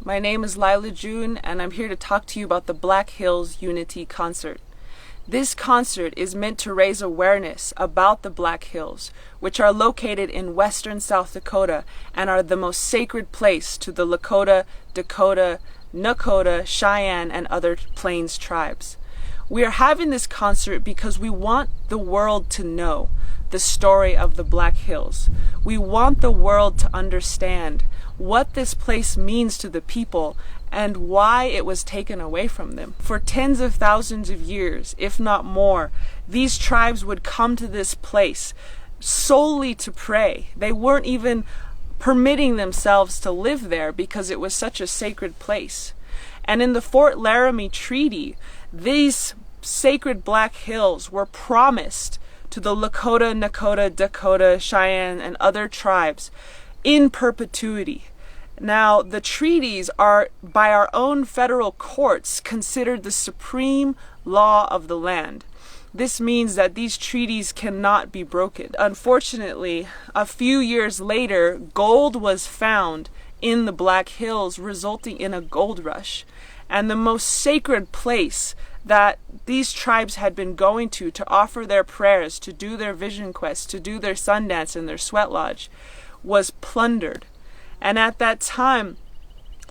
My name is LYLA June, and I'm here to talk to you about the Black Hills Unity Concert. This concert is meant to raise awareness about the Black Hills, which are located in western South Dakota and are the most sacred place to the Lakota, Dakota, Nakota, Cheyenne, and other Plains tribes. We are having this concert because we want the world to know the story of the Black Hills. We want the world to understand what this place means to the people and why it was taken away from them. For tens of thousands of years, if not more, these tribes would come to this place solely to pray. They weren't even permitting themselves to live there because it was such a sacred place. And in the Fort Laramie Treaty, these sacred Black Hills were promised to the Lakota, Nakota, Dakota, Cheyenne, and other tribes in perpetuity. Now, the treaties are, by our own federal courts, considered the supreme law of the land. This means that these treaties cannot be broken. Unfortunately, a few years later, gold was found in the Black Hills, resulting in a gold rush. And the most sacred place that these tribes had been going to offer their prayers, to do their vision quests, to do their sun dance and their sweat lodge, was plundered. And at that time,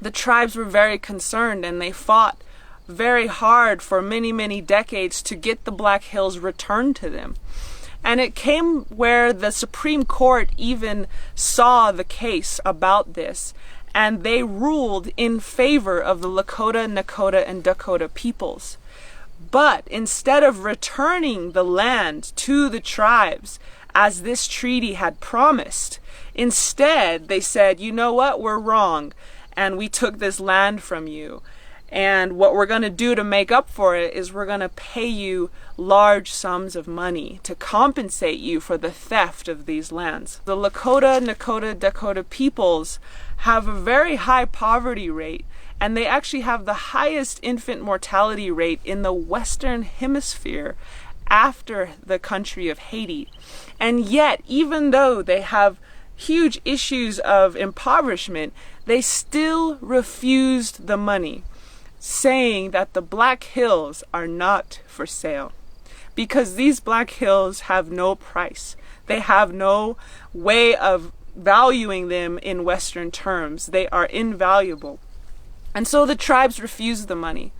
the tribes were very concerned, and they fought very hard for many, many decades to get the Black Hills returned to them. And it came where the Supreme Court even saw the case about this, and they ruled in favor of the Lakota, Nakota, and Dakota peoples. But instead of returning the land to the tribes, as this treaty had promised, instead they said, you know what, we're wrong, and we took this land from you. And what we're going to do to make up for it is we're going to pay you large sums of money to compensate you for the theft of these lands. The Lakota, Nakota, Dakota peoples have a very high poverty rate, and they actually have the highest infant mortality rate in the Western Hemisphere after the country of Haiti. And yet, even though they have huge issues of impoverishment, they still refused the money, saying that the Black Hills are not for sale. Because these Black Hills have no price. They have no way of valuing them in Western terms. They are invaluable. And so the tribes refused the money.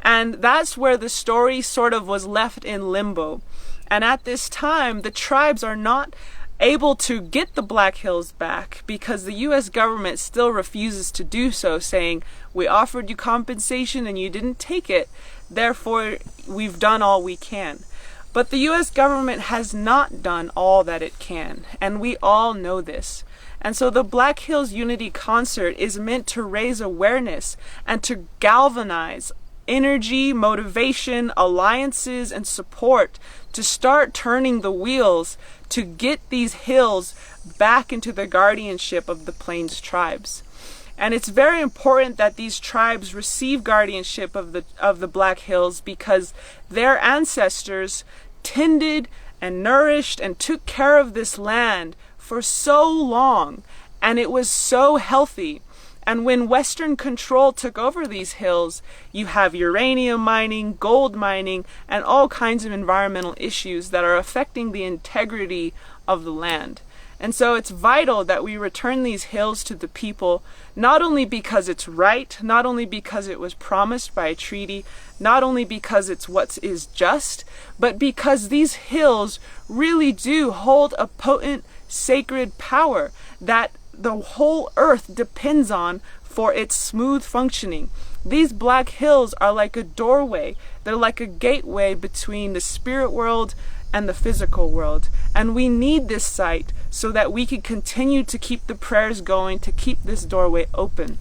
And that's where the story sort of was left in limbo. And at this time, the tribes are not able to get the Black Hills back because the U.S. government still refuses to do so, saying, we offered you compensation and you didn't take it, therefore we've done all we can. But the U.S. government has not done all that it can, and we all know this. And so the Black Hills Unity Concert is meant to raise awareness and to galvanize energy, motivation, alliances, and support to start turning the wheels to get these hills back into the guardianship of the Plains tribes. And it's very important that these tribes receive guardianship of the Black Hills because their ancestors tended and nourished and took care of this land for so long, and it was so healthy. And when Western control took over these hills, you have uranium mining, gold mining, and all kinds of environmental issues that are affecting the integrity of the land. And so it's vital that we return these hills to the people, not only because it's right, not only because it was promised by a treaty, not only because it's what is just, but because these hills really do hold a potent, sacred power that the whole earth depends on for its smooth functioning. These Black Hills are like a doorway. They're like a gateway between the spirit world and the physical world. And we need this site so that we can continue to keep the prayers going, to keep this doorway open.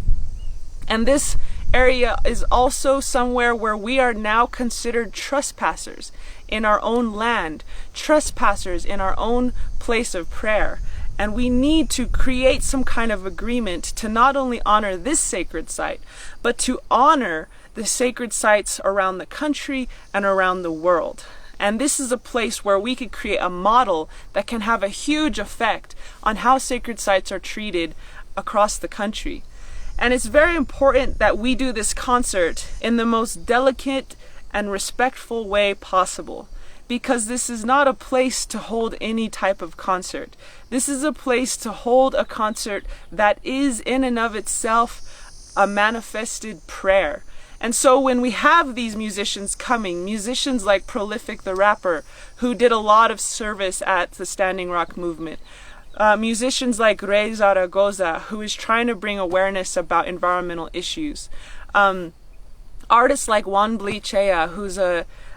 And this area is also somewhere where we are now considered trespassers in our own land, trespassers in our own place of prayer. And we need to create some kind of agreement to not only honor this sacred site, but to honor the sacred sites around the country and around the world. And this is a place where we could create a model that can have a huge effect on how sacred sites are treated across the country. And it's very important that we do this concert in the most delicate and respectful way possible, because this is not a place to hold any type of concert. This is a place to hold a concert that is in and of itself a manifested prayer. And so when we have these musicians coming, musicians like Prolific the Rapper, who did a lot of service at the Standing Rock movement, musicians like Rey Zaragoza, who is trying to bring awareness about environmental issues, artists like Juan Blichea, who's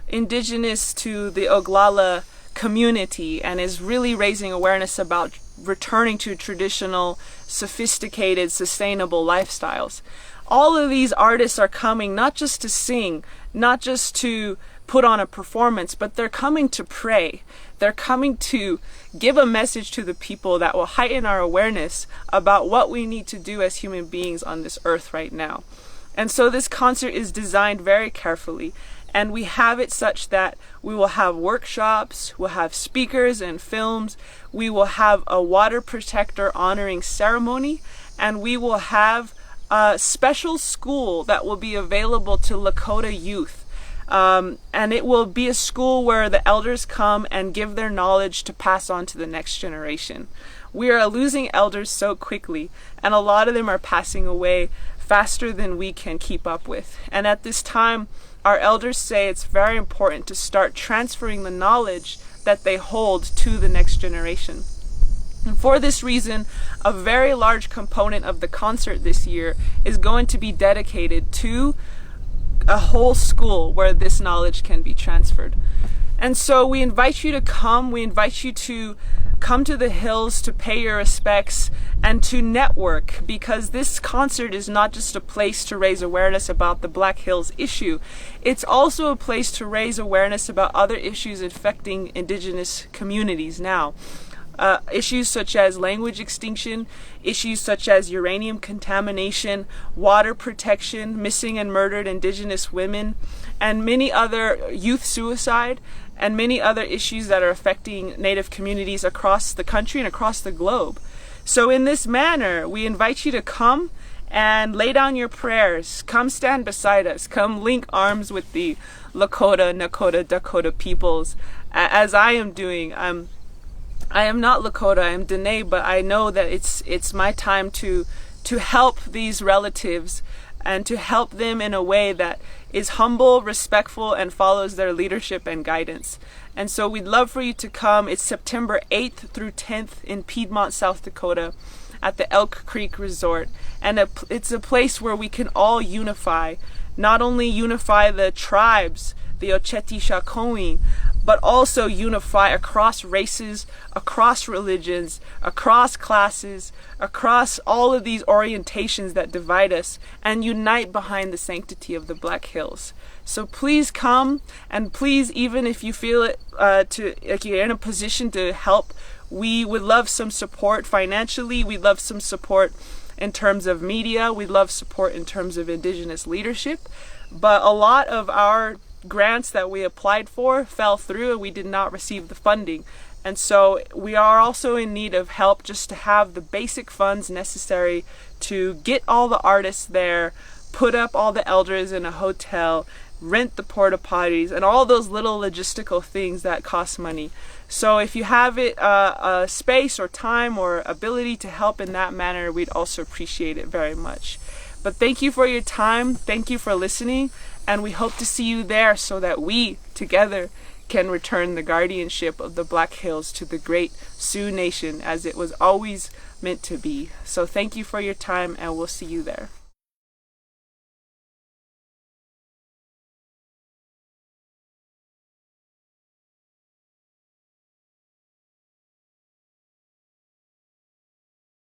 indigenous to the LYLA community and is really raising awareness about returning to traditional, sophisticated, sustainable lifestyles. All of these artists are coming not just to sing, not just to put on a performance, but they're coming to pray. They're coming to give a message to the people that will heighten our awareness about what we need to do as human beings on this earth right now. And so this concert is designed very carefully, and we have it such that we will have workshops, we'll have speakers and films, we will have a water protector honoring ceremony, and we will have a special school that will be available to Lakota youth. And it will be a school where the elders come and give their knowledge to pass on to the next generation. We are losing elders so quickly, and a lot of them are passing away faster than we can keep up with. And at this time, our elders say it's very important to start transferring the knowledge that they hold to the next generation. And for this reason, a very large component of the concert this year is going to be dedicated to a whole school where this knowledge can be transferred. And so we invite you to come. We invite you to come to the hills to pay your respects and to network, because this concert is not just a place to raise awareness about the Black Hills issue. It's also a place to raise awareness about other issues affecting indigenous communities now. Issues such as language extinction, issues such as uranium contamination, water protection, missing and murdered indigenous women, and many other youth suicide, and many other issues that are affecting Native communities across the country and across the globe. So in this manner, we invite you to come and lay down your prayers. Come stand beside us. Come link arms with the Lakota, Nakota, Dakota peoples, as I am doing. I am not Lakota, I am Dene, but I know that it's my time to help these relatives and to help them in a way that is humble, respectful, and follows their leadership and guidance. And so we'd love for you to come. It's September 8th through 10th in Piedmont, South Dakota at the Elk Creek Resort. And it's a place where we can all unify, not only unify the tribes, the Oceti Sakowin, but also unify across races, across religions, across classes, across all of these orientations that divide us, and unite behind the sanctity of the Black Hills. So please come, and please, even if you feel it, like you're in a position to help, we would love some support financially. We'd love some support in terms of media. We'd love support in terms of indigenous leadership. But a lot of our grants that we applied for fell through, and we did not receive the funding. And so we are also in need of help just to have the basic funds necessary to get all the artists there, put up all the elders in a hotel, rent the porta potties, and all those little logistical things that cost money. So if you have a space or time or ability to help in that manner, we'd also appreciate it very much. But thank you for your time. Thank you for listening. And we hope to see you there so that we, together, can return the guardianship of the Black Hills to the great Sioux Nation as it was always meant to be. So thank you for your time, and we'll see you there.